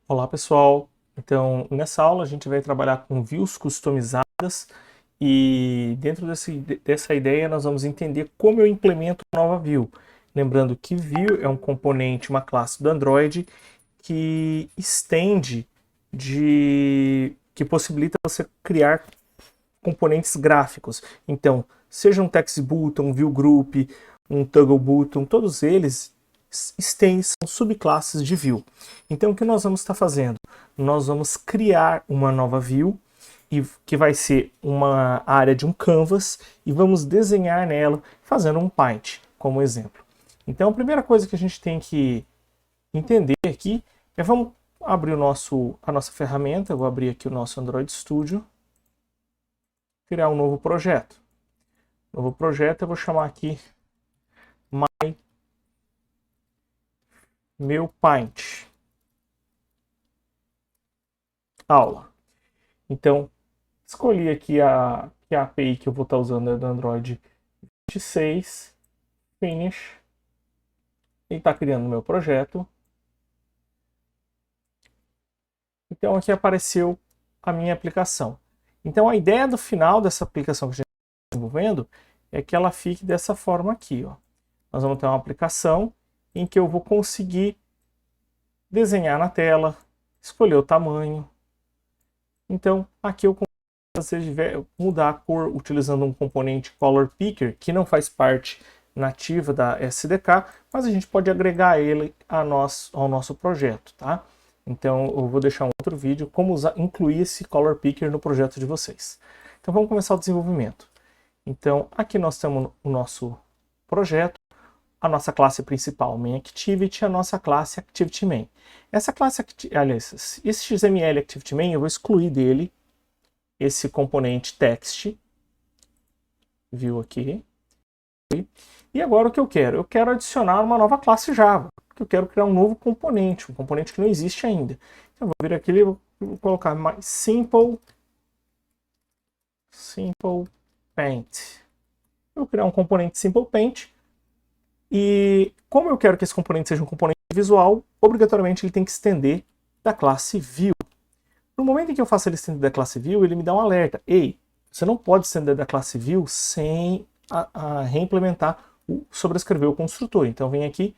Olá pessoal, então nessa aula a gente vai trabalhar com views customizadas e dentro dessa ideia nós vamos entender como eu implemento uma nova view. Lembrando que view é um componente, uma classe do Android que que possibilita você criar componentes gráficos. Então, seja um text button, um view group, um toggle button, todos eles são subclasses de view. Então, o que nós vamos estar fazendo? Nós vamos criar uma nova view, que vai ser uma área de um canvas, e vamos desenhar nela fazendo um paint, como exemplo. Então, a primeira coisa que a gente tem que entender aqui é, vamos abrir a nossa ferramenta. Eu vou abrir aqui o nosso Android Studio, criar um novo projeto. Novo projeto, eu vou chamar aqui meu paint aula. Então, escolhi aqui a API que eu vou estar usando é do Android 26, finish, e está criando o meu projeto. Então aqui apareceu a minha aplicação. Então a ideia do final dessa aplicação que a gente está desenvolvendo é que ela fique dessa forma aqui, ó. Nós vamos ter uma aplicação em que eu vou conseguir desenhar na tela, escolher o tamanho. Então aqui eu consigo mudar a cor utilizando um componente Color Picker, que não faz parte nativa da SDK, mas a gente pode agregar ele ao nosso projeto, tá? Então eu vou deixar um outro vídeo como incluir esse Color Picker no projeto de vocês. Então vamos começar o desenvolvimento. Então aqui nós temos o nosso projeto, a nossa classe principal MainActivity, a nossa classe ActivityMain. Essa classe, aliás, esse XML ActivityMain eu vou excluir dele esse componente text, viu aqui. E agora o que eu quero? Eu quero adicionar uma nova classe Java, porque eu quero criar um novo componente, um componente que não existe ainda. Então eu vou vir aqui e vou colocar mais simple paint. Eu vou criar um componente simple paint, e como eu quero que esse componente seja um componente visual, obrigatoriamente ele tem que estender da classe view. No momento em que eu faço ele estender da classe view, ele me dá um alerta. Ei, você não pode estender da classe view sem reimplementar, sobrescrever o construtor. Então vem aqui,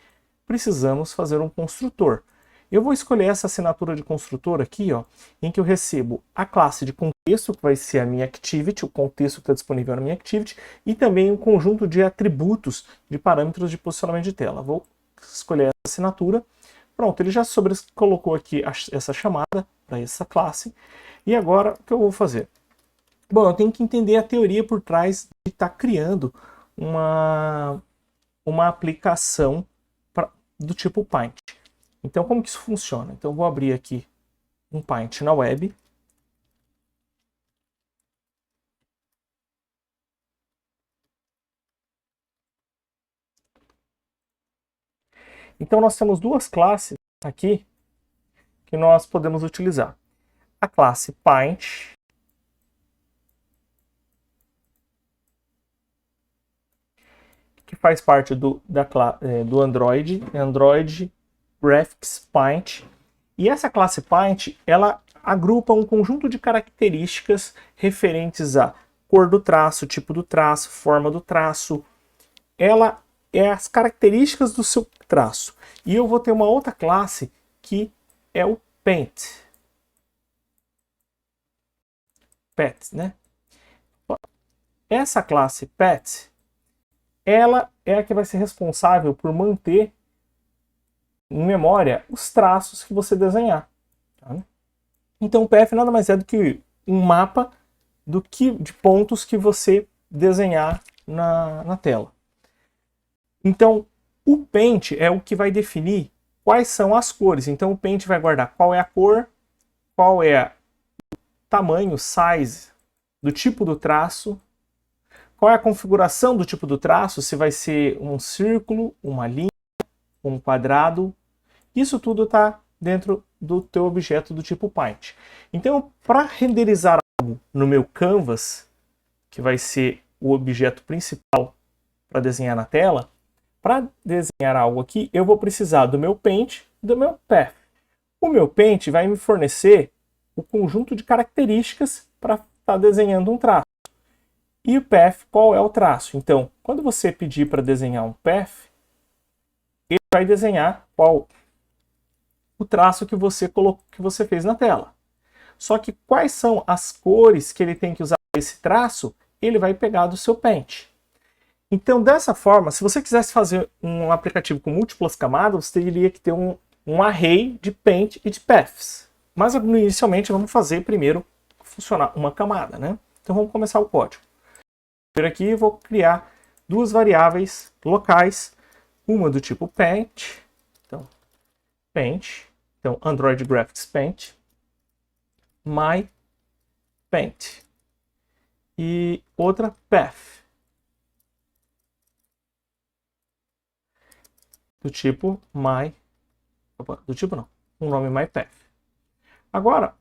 precisamos fazer um construtor. Eu vou escolher essa assinatura de construtor aqui, ó, em que eu recebo a classe de contexto, que vai ser a minha activity, o contexto que está disponível na minha activity, e também um conjunto de atributos de parâmetros de posicionamento de tela. Vou escolher essa assinatura. Pronto, ele já colocou aqui essa chamada para essa classe. E agora, o que eu vou fazer? Bom, eu tenho que entender a teoria por trás de estar criando uma aplicação do tipo Paint. Então, como que isso funciona? Então, eu vou abrir aqui um Paint na web. Então, nós temos duas classes aqui que nós podemos utilizar. A classe Paint, que faz parte do Android Graphics Paint. E essa classe Paint, ela agrupa um conjunto de características referentes a cor do traço, tipo do traço, forma do traço. Ela é as características do seu traço. E eu vou ter uma outra classe que é o Paint. Pet, né? Essa classe Pet, ela é a que vai ser responsável por manter em memória os traços que você desenhar. Tá? Então o PF nada mais é do que um mapa de pontos que você desenhar na tela. Então o Paint é o que vai definir quais são as cores. Então o Paint vai guardar qual é a cor, qual é o tamanho, size, do tipo do traço, qual é a configuração do tipo do traço, se vai ser um círculo, uma linha, um quadrado. Isso tudo está dentro do teu objeto do tipo Paint. Então, para renderizar algo no meu canvas, que vai ser o objeto principal para desenhar na tela, para desenhar algo aqui, eu vou precisar do meu Paint e do meu Path. O meu Paint vai me fornecer o conjunto de características para estar desenhando um traço. E o Path, qual é o traço? Então, quando você pedir para desenhar um Path, ele vai desenhar qual o traço que você fez na tela. Só que quais são as cores que ele tem que usar para esse traço, ele vai pegar do seu Paint. Então, dessa forma, se você quisesse fazer um aplicativo com múltiplas camadas, você teria que ter um array de Paint e de Paths. Mas, inicialmente, vamos fazer primeiro funcionar uma camada, né? Então, vamos começar o código. Primeiro aqui, eu vou criar duas variáveis locais, uma do tipo Paint, então Android Graphics Paint, My Paint, e outra Path, do tipo um nome MyPath. Agora,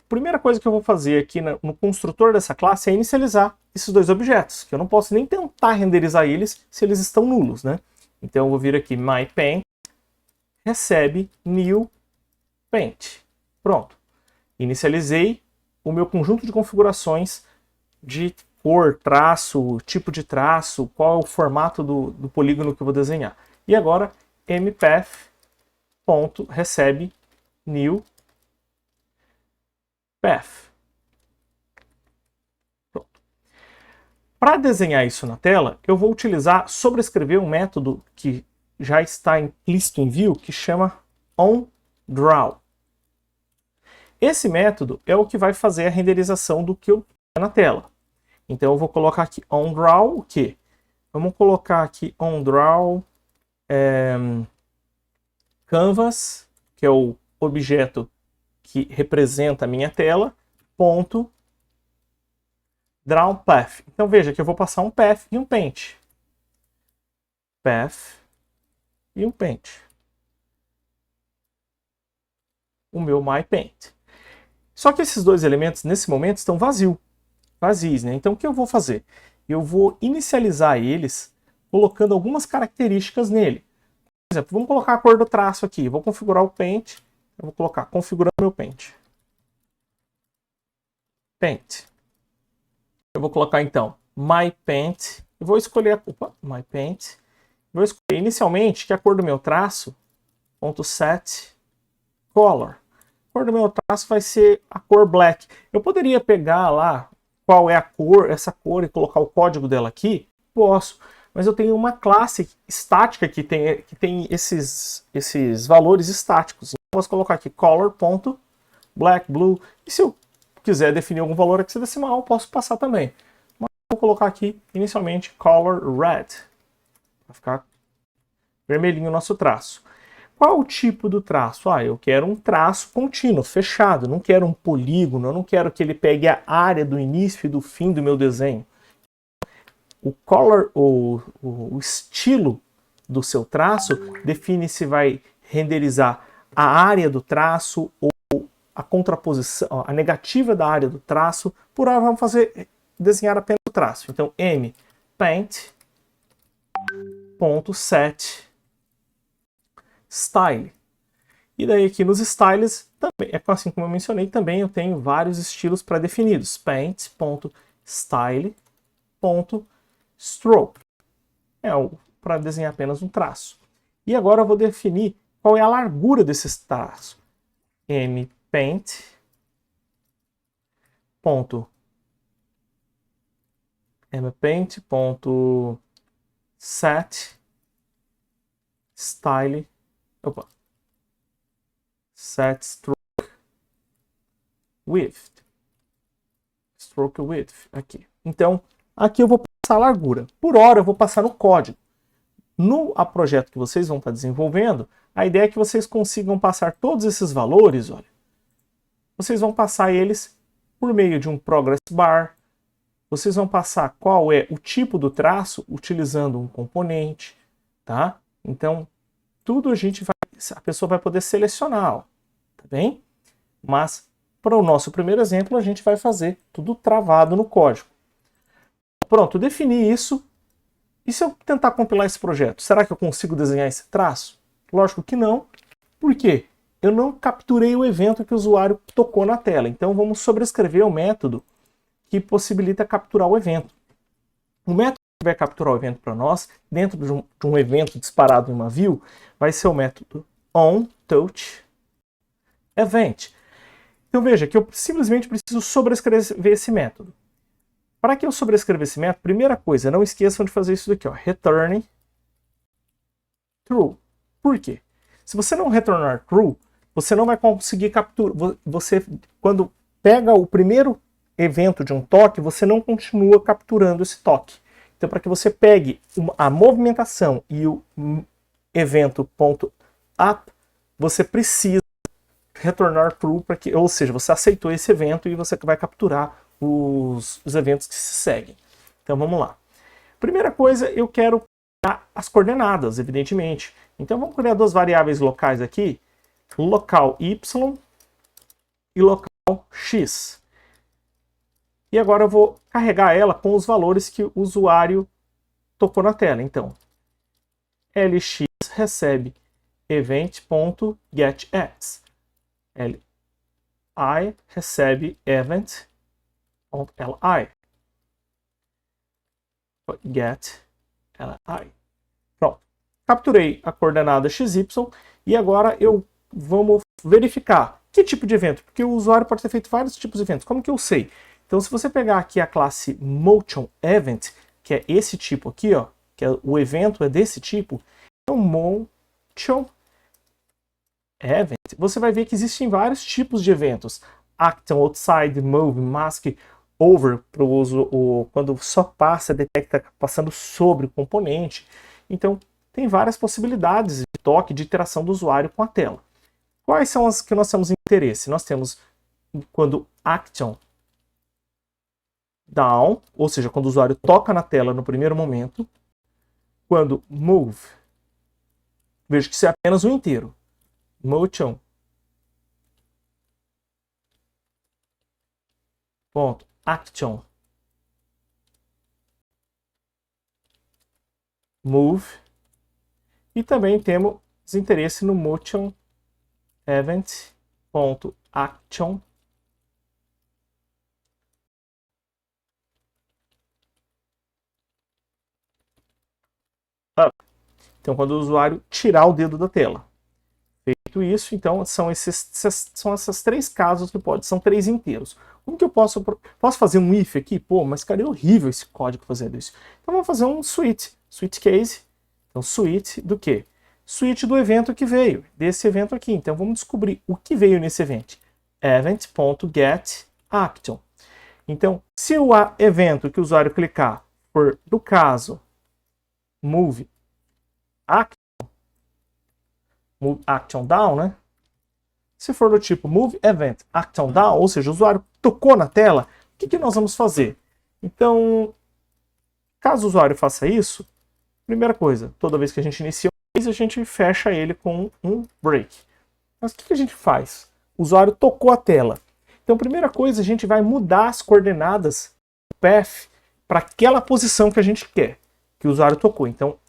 primeira coisa que eu vou fazer aqui no construtor dessa classe é inicializar esses dois objetos, que eu não posso nem tentar renderizar eles se eles estão nulos, né? Então eu vou vir aqui MyPaint, recebe new Paint. Pronto. Inicializei o meu conjunto de configurações de cor, traço, tipo de traço, qual é o formato do polígono que eu vou desenhar. E agora mPath.recebe new path. Para desenhar isso na tela, eu vou utilizar, sobrescrever um método que já está implícito em Vue, que chama onDraw. Esse método é o que vai fazer a renderização do que eu tenho na tela. Então eu vou colocar aqui onDraw o quê? Vamos colocar aqui onDraw canvas, que é o objeto que representa a minha tela, ponto draw path. Então veja que eu vou passar um path e um paint. Path e um paint. O meu MyPaint. Só que esses dois elementos, nesse momento, estão vazios, né? Então o que eu vou fazer? Eu vou inicializar eles colocando algumas características nele. Por exemplo, vamos colocar a cor do traço aqui. Vou configurar o Paint. Eu vou colocar configurando meu Paint. Paint. Eu vou colocar então MyPaint. Eu vou escolher MyPaint. Vou escolher inicialmente que a cor do meu traço, .set color. A cor do meu traço vai ser a cor black. Eu poderia pegar lá qual é a cor, essa cor, e colocar o código dela aqui? Posso. Mas eu tenho uma classe estática que tem esses valores estáticos. Eu posso colocar aqui color.black, blue. E se eu quiser definir algum valor hexadecimal, eu posso passar também. Mas vou colocar aqui, inicialmente, color red. Vai ficar vermelhinho o nosso traço. Qual o tipo do traço? Eu quero um traço contínuo, fechado. Não quero um polígono, eu não quero que ele pegue a área do início e do fim do meu desenho. O color, o estilo do seu traço define se vai renderizar a área do traço ou a contraposição, a negativa da área do traço. Por hora vamos desenhar apenas o traço. Então mPaint.set style. E daí aqui nos styles, também, assim como eu mencionei, também eu tenho vários estilos pré-definidos. Paint.style.stroke. Para desenhar apenas um traço. E agora eu vou definir qual é a largura desses traços. mPaint.set style. Set stroke width. Stroke width, aqui. Então, aqui eu vou passar a largura. Por hora, eu vou passar no código. No projeto que vocês vão estar desenvolvendo, a ideia é que vocês consigam passar todos esses valores, olha. Vocês vão passar eles por meio de um progress bar. Vocês vão passar qual é o tipo do traço utilizando um componente, tá? Então, tudo a pessoa vai poder selecionar, ó, tá bem? Mas, para o nosso primeiro exemplo, a gente vai fazer tudo travado no código. Pronto, defini isso. E se eu tentar compilar esse projeto, será que eu consigo desenhar esse traço? Lógico que não. Por quê? eu não capturei o evento que o usuário tocou na tela. Então vamos sobrescrever o método que possibilita capturar o evento. O método que vai capturar o evento para nós, dentro de um evento disparado em uma view, vai ser o método onTouchEvent. Então veja que eu simplesmente preciso sobrescrever esse método. Para que eu sobrescreva esse método, primeira coisa, não esqueçam de fazer isso daqui, ó, return true. Por quê? Se você não retornar true, você não vai conseguir capturar. Você, quando pega o primeiro evento de um toque, você não continua capturando esse toque. Então, para que você pegue a movimentação e o evento.up, você precisa retornar true, ou seja, você aceitou esse evento e você vai capturar os eventos que se seguem. Então vamos lá. Primeira coisa, eu quero criar as coordenadas, evidentemente. Então vamos criar duas variáveis locais aqui, local y e local x. E agora eu vou carregar ela com os valores que o usuário tocou na tela. Então, lx recebe event.getX. li recebe event.li. Get li. Pronto. Capturei a coordenada xy e agora vamos verificar que tipo de evento, porque o usuário pode ter feito vários tipos de eventos. Como que eu sei? Então, se você pegar aqui a classe MotionEvent, que é esse tipo aqui, ó, que o evento é desse tipo, então MotionEvent, você vai ver que existem vários tipos de eventos. Action, Outside, Move, Mask, Over, para o uso, quando só passa, detecta passando sobre o componente. Então, tem várias possibilidades de toque, de interação do usuário com a tela. Quais são as que nós temos interesse? Nós temos quando Action Down, ou seja, quando o usuário toca na tela no primeiro momento. Quando Move, veja que isso é apenas o inteiro. Motion. Ponto. Action. Move. E também temos interesse no Motion Event.action. Up. Então, quando o usuário tirar o dedo da tela. Feito isso, então, são esses três casos que são três inteiros. Como que eu posso fazer um if aqui? Pô, mas cara, é horrível esse código fazendo isso. Então, vamos fazer um switch case. Então, switch do quê? Switch do evento que veio, desse evento aqui. Então, vamos descobrir o que veio nesse evento. Event.getAction. Então, se o evento que o usuário clicar for, do caso, move action down, né? Se for do tipo move event action down, ou seja, o usuário tocou na tela, o que nós vamos fazer? Então, caso o usuário faça isso, primeira coisa, toda vez que a gente inicia um case, a gente fecha ele com um break. Mas o que a gente faz? O usuário tocou a tela. Então, primeira coisa, a gente vai mudar as coordenadas do path para aquela posição que a gente quer, que o usuário tocou. Então,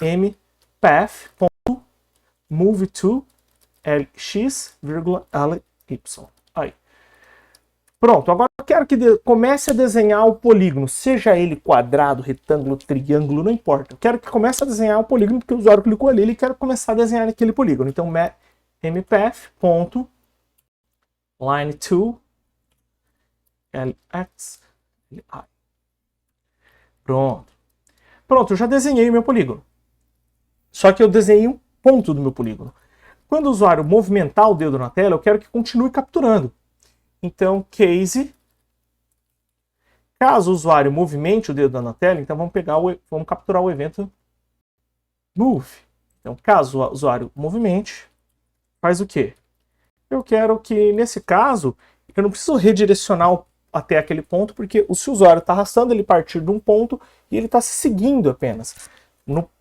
move to lx, ly. Aí. Pronto, agora eu quero que comece a desenhar o polígono, seja ele quadrado, retângulo, triângulo, não importa. Eu quero que comece a desenhar o polígono, porque o usuário clicou ali e quer começar a desenhar aquele polígono. Então, mpath.line2 lx, ly. Pronto. Pronto, eu já desenhei o meu polígono. Só que eu desenhei um ponto do meu polígono. Quando o usuário movimentar o dedo na tela, eu quero que continue capturando. Então, case, caso o usuário movimente o dedo na tela, então vamos capturar o evento move. Então, caso o usuário movimente, faz o quê? Eu quero que, nesse caso, eu não preciso redirecionar até aquele ponto, porque se o usuário está arrastando ele a partir de um ponto e ele está se seguindo apenas.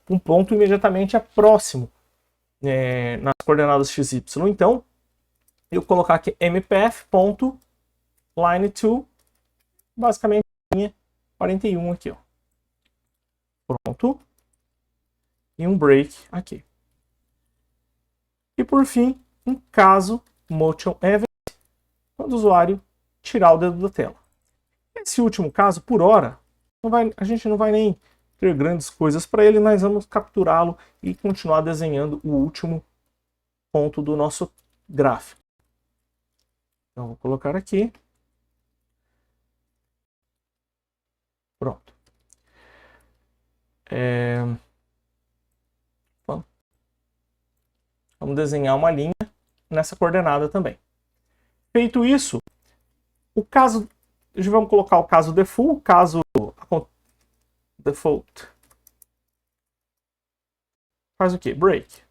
Um ponto imediatamente próximo nas coordenadas XY. Então, eu colocar aqui mpath.line2, basicamente linha 41 aqui, ó. Pronto. E um break aqui. E por fim, um caso motion event, quando o usuário tirar o dedo da tela. Nesse último caso, por hora, a gente não vai nem ter grandes coisas para ele, nós vamos capturá-lo e continuar desenhando o último ponto do nosso gráfico. Então, vou colocar aqui. Pronto. Vamos desenhar uma linha nessa coordenada também. Feito isso, o caso, vamos colocar o caso default, caso default faz o quê? Break.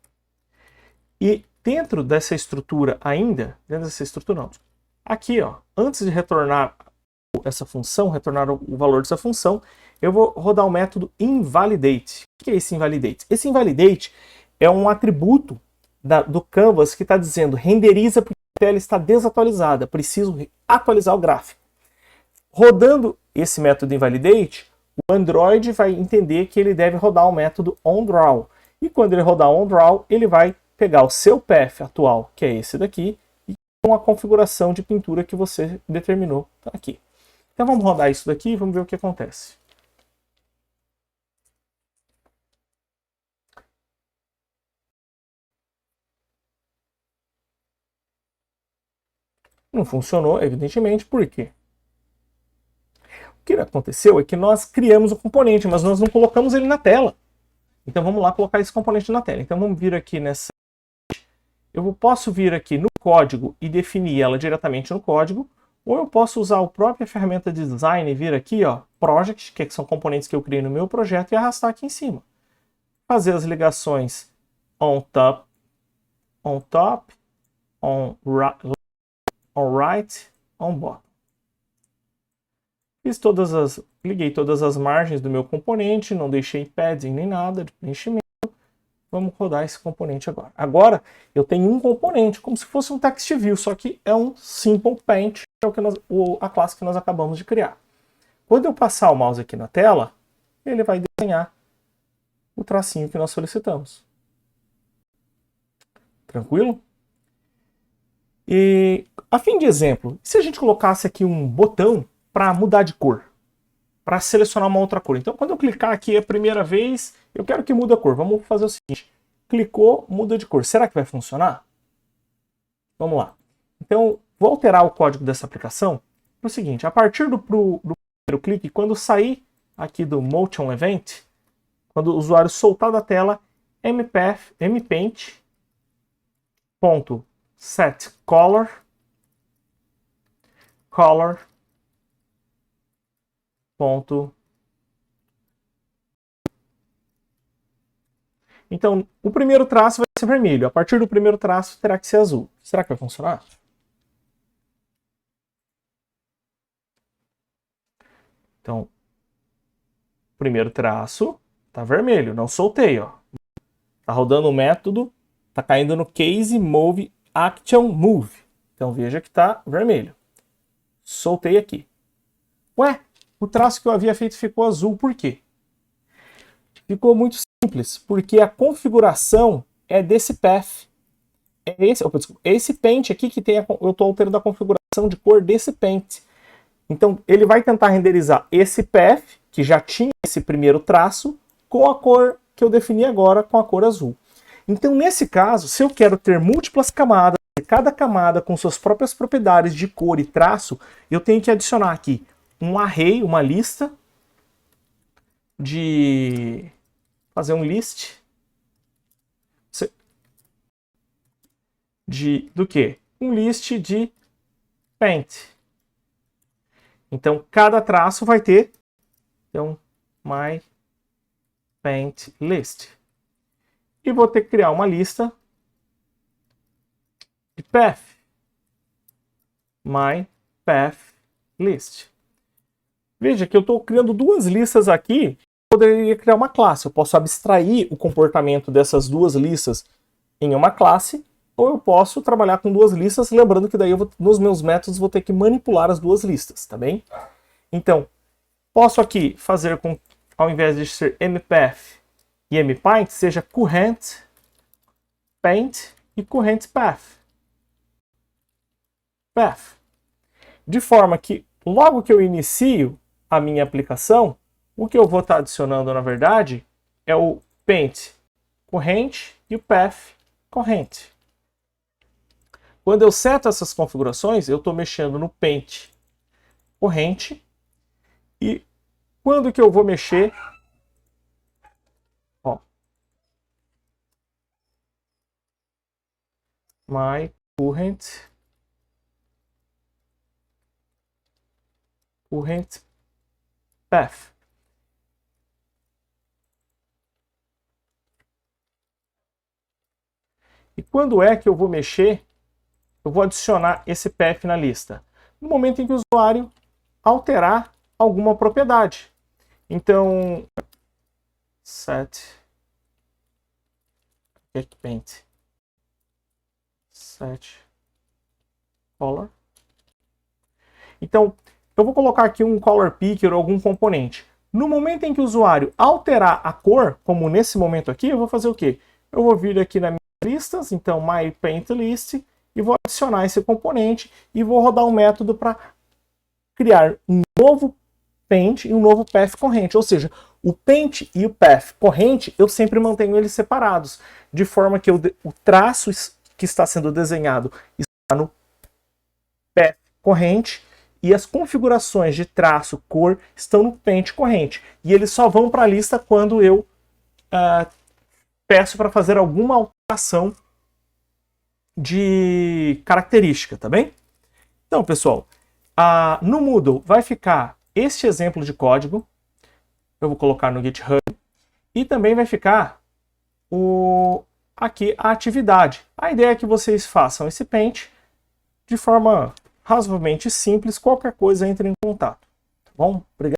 E dentro dessa estrutura ainda, não, aqui, ó, antes de retornar essa função, retornar o valor dessa função, eu vou rodar o método invalidate. O que é esse invalidate? Esse invalidate é um atributo do Canvas que está dizendo renderiza porque a tela está desatualizada, preciso atualizar o gráfico. Rodando esse método invalidate, o Android vai entender que ele deve rodar o método onDraw. E quando ele rodar onDraw, ele vai pegar o seu path atual, que é esse daqui, e com a configuração de pintura que você determinou aqui. Então vamos rodar isso daqui e vamos ver o que acontece. Não funcionou, evidentemente, por quê? O que aconteceu é que nós criamos o componente, mas nós não colocamos ele na tela. Então vamos lá colocar esse componente na tela. Então vamos vir aqui nessa... Eu posso vir aqui no código e definir ela diretamente no código, ou eu posso usar a própria ferramenta de design e vir aqui, ó, Project, que são componentes que eu criei no meu projeto, e arrastar aqui em cima. Fazer as ligações on top, on right, on bottom. Liguei todas as margens do meu componente, não deixei padding nem nada de preenchimento. Vamos rodar esse componente agora. Agora eu tenho um componente, como se fosse um text view, só que é um simple paint, que é a classe que nós acabamos de criar. Quando eu passar o mouse aqui na tela, ele vai desenhar o tracinho que nós solicitamos. Tranquilo? E, a fim de exemplo, se a gente colocasse aqui um botão para mudar de cor, para selecionar uma outra cor. Então, quando eu clicar aqui a primeira vez, eu quero que mude a cor. Vamos fazer o seguinte, clicou, muda de cor. Será que vai funcionar? Vamos lá. Então, vou alterar o código dessa aplicação. É o seguinte, a partir do primeiro clique, quando sair aqui do Motion Event, quando o usuário soltar da tela, mpath.setColor, Então, o primeiro traço vai ser vermelho. A partir do primeiro traço, terá que ser azul. Será que vai funcionar? Então, primeiro traço está vermelho. Não soltei, ó. Está rodando o método, está caindo no case move action move. Então, veja que está vermelho. Soltei aqui. Ué, o traço que eu havia feito ficou azul. Por quê? Ficou muito simples, porque a configuração é desse path. Esse paint aqui que tem eu estou alterando a configuração de cor desse paint. Então ele vai tentar renderizar esse path, que já tinha esse primeiro traço, com a cor que eu defini agora, com a cor azul. Então nesse caso, se eu quero ter múltiplas camadas, cada camada com suas próprias propriedades de cor e traço, eu tenho que adicionar aqui um array, uma lista de... fazer um list do quê? Um list de paint. Então, cada traço vai ter my paint list. E vou ter que criar uma lista de path. My path list. Veja que eu estou criando duas listas aqui. Poderia criar uma classe. Eu posso abstrair o comportamento dessas duas listas em uma classe, ou eu posso trabalhar com duas listas, lembrando que daí nos meus métodos vou ter que manipular as duas listas, tá bem? Então, posso aqui fazer com, ao invés de ser mpath e mpaint, seja current paint e current path. path. De forma que, logo que eu inicio a minha aplicação, o que eu vou estar adicionando, na verdade, é o paint corrente e o path corrente. Quando eu seto essas configurações, eu estou mexendo no paint corrente. E quando que eu vou mexer? Ó, my current path. E quando é que eu vou mexer? Eu vou adicionar esse path na lista. No momento em que o usuário alterar alguma propriedade. Então, set paint set color. Então, eu vou colocar aqui um color picker ou algum componente. No momento em que o usuário alterar a cor, como nesse momento aqui, eu vou fazer o quê? Eu vou vir aqui na minha listas, então my paint list, e vou adicionar esse componente e vou rodar um método para criar um novo paint e um novo path corrente. Ou seja, o paint e o path corrente, eu sempre mantenho eles separados, de forma que o traço que está sendo desenhado está no path corrente e as configurações de traço, cor, estão no paint corrente. E eles só vão para a lista quando eu peço para fazer alguma alteração de característica, tá bem? Então, pessoal, no Moodle vai ficar este exemplo de código. Eu vou colocar no GitHub. E também vai ficar aqui a atividade. A ideia é que vocês façam esse paint de forma razoavelmente simples. Qualquer coisa, entre em contato. Tá bom? Obrigado.